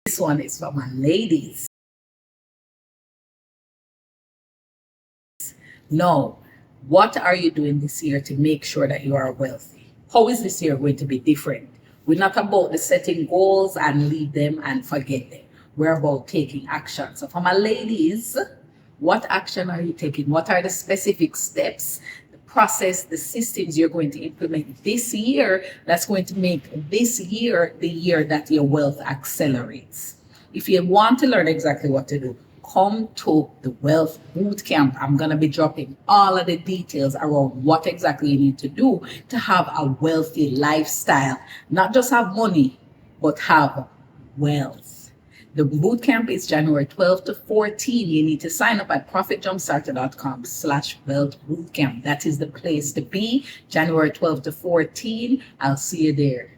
This one is for my ladies. Now, what are you doing this year to make sure that you are wealthy? How is this year going to be different? We're not about the setting goals and leave them and forget them. We're about taking action. So for my ladies, what action are you taking? What are the specific steps, the process, the systems you're going to implement this year that's going to make this year the year that your wealth accelerates? If you want to learn exactly what to do, come to the Wealth Bootcamp. I'm going to be dropping all of the details around what exactly you need to do to have a wealthy lifestyle. Not just have money, but have wealth. The bootcamp is January 12th to 14. You need to sign up at profitjumpstarter.com/wealth bootcamp. That is the place to be. January 12th to 14. I'll see you there.